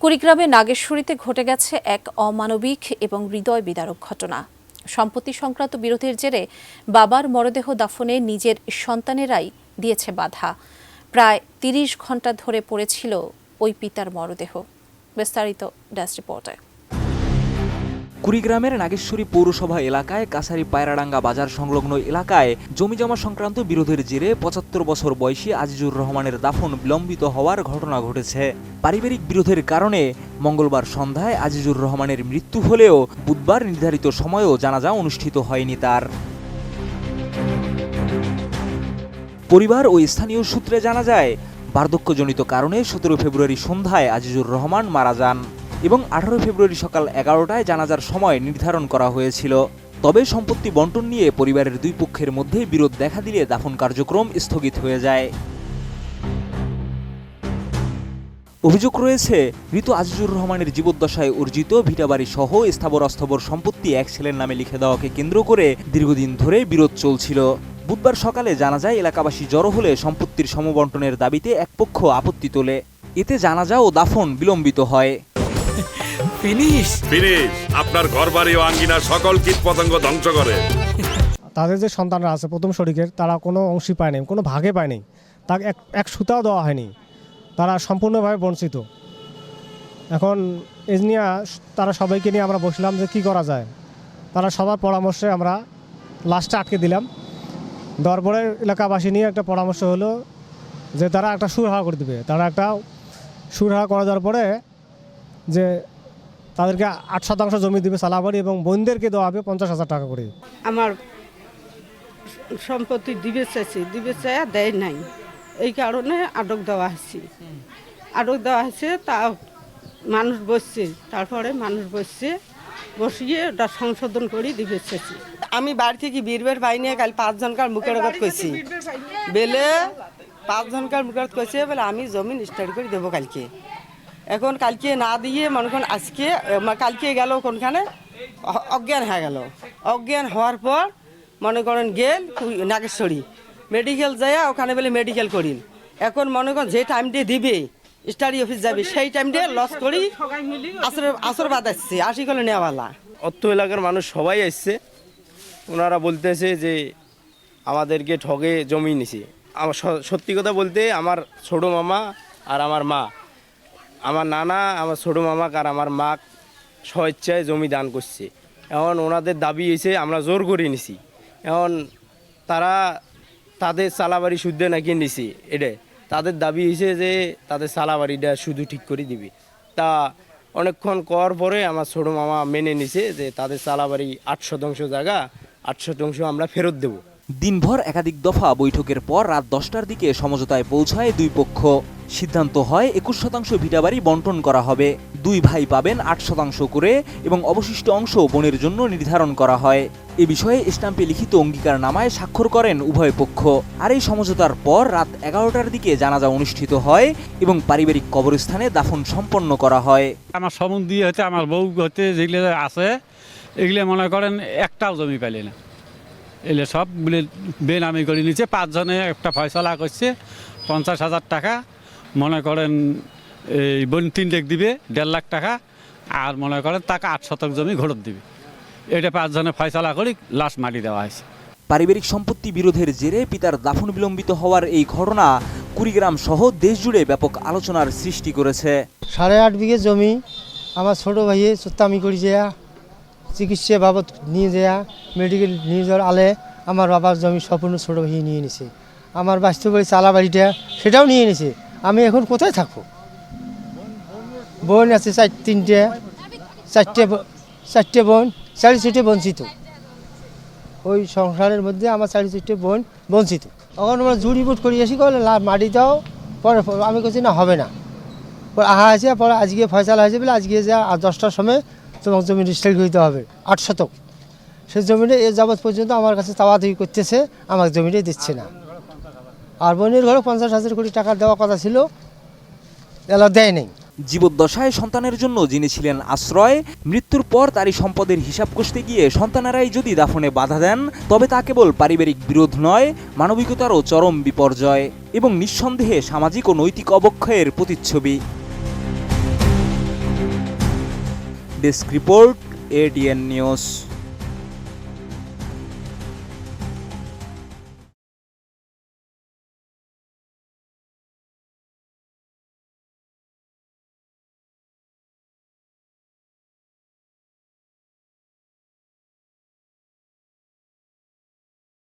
কুড়িগ্রামের নাগেশ্বরীতে ঘটে গেছে এক অমানবিক এবং হৃদয় বিদারক ঘটনা। সম্পত্তি সংক্রান্ত বিরোধের জেরে বাবার মরদেহ দাফনে নিজের সন্তানেরাই দিয়েছে বাধা। প্রায় ৩০ ঘণ্টা ধরে পড়েছিল ওই পিতার মরদেহ। বিস্তারিত ডেস্ক রিপোর্টে। কুড়িগ্রামের নাগেশ্বরী পৌরসভা এলাকায় কাছারি পায়রাডাঙ্গা বাজার সংলগ্ন এলাকায় জমিজমা সংক্রান্ত বিরোধের জেরে ৭৫ বছর বয়সী আজিজুর রহমানের দাফন বিলম্বিত হওয়ার ঘটনা ঘটেছে। পারিবারিক বিরোধের কারণে মঙ্গলবার সন্ধ্যায় আজিজুর রহমানের মৃত্যু হলেও বুধবার নির্ধারিত সময়েও জানাজা অনুষ্ঠিত হয়নি তার। পরিবার ও স্থানীয় সূত্রে জানা যায়, বার্ধক্যজনিত কারণে ১৭ ফেব্রুয়ারি সন্ধ্যায় আজিজুর রহমান মারা যান এবং ১৮ ফেব্রুয়ারি সকাল ১১টায় জানাজার সময় নির্ধারণ করা হয়েছিল। তবে সম্পত্তি বন্টন নিয়ে পরিবারের দুই পক্ষের মধ্যে বিরোধ দেখা দিলে দাফন কার্যক্রম স্থগিত হয়ে যায়। অভিযোগ রয়েছে, মৃত আজিজুর রহমানের জীবদ্দশায় অর্জিত ভিটাবাড়ি সহ স্থাবর অস্থাবর সম্পত্তি এক ছেলের নামে লিখে দেওয়াকে কেন্দ্র করে দীর্ঘদিন ধরে বিরোধ চলছিল। বুধবার সকালে জানাজায় এলাকাবাসী জড়ো হলে সম্পত্তির সমবন্টনের দাবিতে এক পক্ষ আপত্তি তোলে। এতে জানাজা ও দাফন বিলম্বিত হয়। ফিনিশ আপনার ঘরবাড়ি ও আঙ্গিনার সকল কীটপতঙ্গ ধ্বংস করে। তাদের যে সন্তানরা আছে প্রথম শরিকের, তারা কোনো অংশী পায়নি, কোনো ভাগে পায়নি, তাকে এক সুতাও দেওয়া হয়নি, তারা সম্পূর্ণভাবে বঞ্চিত। এখন এই নিয়ে তারা সবাইকে নিয়ে আমরা বসলাম যে কি করা যায়। তারা সবার পরামর্শে আমরা লাস্টে আটকে দিলাম। দেওয়ার পরে এলাকাবাসী নিয়ে একটা পরামর্শ হলো যে তারা একটা সুরাহা করে দেবে। তারা একটা সুরাহা করে দেওয়ার পরে যে তাদেরকে ৮% জমি দেবে সালাবাড়ি এবং বোনদেরকে দেওয়া হবে ৫০,০০০ টাকা করে। আমার সম্পত্তি দিবে চাইয়া দেয় নাই, এই কারণে আটক দেওয়া হয়েছে। তা মানুষ বসছে, তারপরে মানুষ বসিয়ে ওটা সংশোধন করে দিবে চাইছি। আমি বাড়ি থেকে বীরবের ভাই নিয়ে কাল ৫ জনকার মুখের আগত কইছি, বেলে ৫ জনকার মুখের কইছে বলে আমি জমি স্টার্ট করে দেবো কালকে। এখন কালকে না দিয়ে মনে করেন কালকে গেল কোনখানে অজ্ঞান হয়ে গেল। অজ্ঞান হওয়ার পর মনে করেন গেল নাগেশ্বরী মেডিকেল যায়, ওখানে বলে মেডিকেল করিল। এখন মনে করেন যে টাইমটি দিবে স্টাডি অফিস যাবে, সেই টাইমটি লস করি আসর বাদ আসছে ৮০ কিলো নেওয়ালা। অত্র এলাকার মানুষ সবাই আসছে, ওনারা বলতেছে যে আমাদেরকে ঠগে জমি নিছে। আমার সত্যি কথা বলতে আমার ছোট মামা আর আমার মা, আমার নানা আমার ছোটো মামাক আর আমার মা স্বেচ্ছায় জমি দান করছে। এখন ওনাদের দাবি হয়েছে আমরা জোর করে নিছি। এখন তারা তাদের সালাবাড়ি শুদ্ধে নাকি নিছি, এটা তাদের দাবি হয়েছে যে তাদের সালাবাড়িটা শুধু ঠিক করে দিবে। তা অনেকক্ষণ করার পরে আমার ছোটো মামা মেনে নিছে যে তাদের সালাবাড়ি ৮% জায়গা ৮% আমরা ফেরত দেব। দিনভর একাধিক দফা বৈঠকের পর রাত ১০টার দিকে সমঝোতায় পৌঁছায় দুই পক্ষ। সিদ্ধান্ত হয় ২১% ভিটাবাড়ি বন্টন করা হবে। দুই ভাই পাবেন ৮% করে এবং অবশিষ্ট অংশ বোনের জন্য নির্ধারণ করা হয়। এ বিষয়ে স্ট্যাম্পে লিখিত অঙ্গীকারনামায় স্বাক্ষর করেন উভয় পক্ষ। আর এই সমঝোতার পর রাত ১১টার দিকে জানাজা অনুষ্ঠিত হয় এবং পারিবারিক কবরস্থানে দাফন সম্পন্ন করা হয়। আমার সম্বন্ধী হতে আমার বউ হতে যেগুলো আছে এগুলো মনে করেন একটাও জমি পেলে না, এগুলো সব বেনামি করে নিচ্ছে। ৫ জনে একটা ফয়সলা করছে ৫০,০০০ টাকা, মনে করেন এই বোন ৩ দিবে ১.৫ লাখ টাকা, আর মনে করেন তাকে ৮% জমি ঘরত দিবে। এটা ৫ জনে ফয়সলা করে লাশ মাটি দেওয়া হয়েছে। পারিবারিক সম্পত্তি বিরোধের জেরে পিতার দাফন বিলম্বিত হওয়ার এই ঘটনা কুড়িগ্রাম সহ দেশ জুড়ে ব্যাপক আলোচনার সৃষ্টি করেছে। ৮.৫ বিঘে জমি আমার ছোটো ভাইয়ে চত্তামি করে যায়া চিকিৎসা বাবদ নিয়ে যায়া মেডিকেল নিয়ে যাওয়ার আলে আমার বাবার জমি সম্পূর্ণ ছোটো ভাইয়ে নিয়ে নিছে। আমার বাস্তব বাড়ি চালা বাড়িটা সেটাও নিয়ে নিছে। আমি এখন কোথায় থাকবো? বোন আছে চারটে বোন, ৪ বঞ্চিত। ওই সংসারের মধ্যে আমার ৪ বোন বঞ্চিত। এখন আমরা জুড়ি বুট করি আসি করলে মাটি দাও, পরে আমি করছি না হবে না, পরে আহা আছে, পরে আজকে ফয়সালা হয়েছে বলে আজকে যা 10টার সময় তোমার জমি রেজিস্ট্রি করতে হবে ৮%। সেই জমিটা এ যাবৎ পর্যন্ত আমার কাছে তাওয়াতুই করতেছে, আমার জমিটাই দিচ্ছে না। আর বোনের ঘরে ৫০,০০০ কোটি টাকা দেওয়ার কথা ছিল, এলা দেয় নেই। জীবদ্দশায় সন্তানের জন্য যিনি ছিলেন আশ্রয়, মৃত্যুর পর তারই সম্পদের হিসাব কষতে গিয়ে সন্তানেরাই যদি দাফনে বাধা দেন, তবে তা কেবল পারিবারিক বিরোধ নয়, মানবিকতারও চরম বিপর্যয় এবং নিঃসন্দেহে সামাজিক ও নৈতিক অবক্ষয়ের প্রতিচ্ছবি। Desk report, ADN news.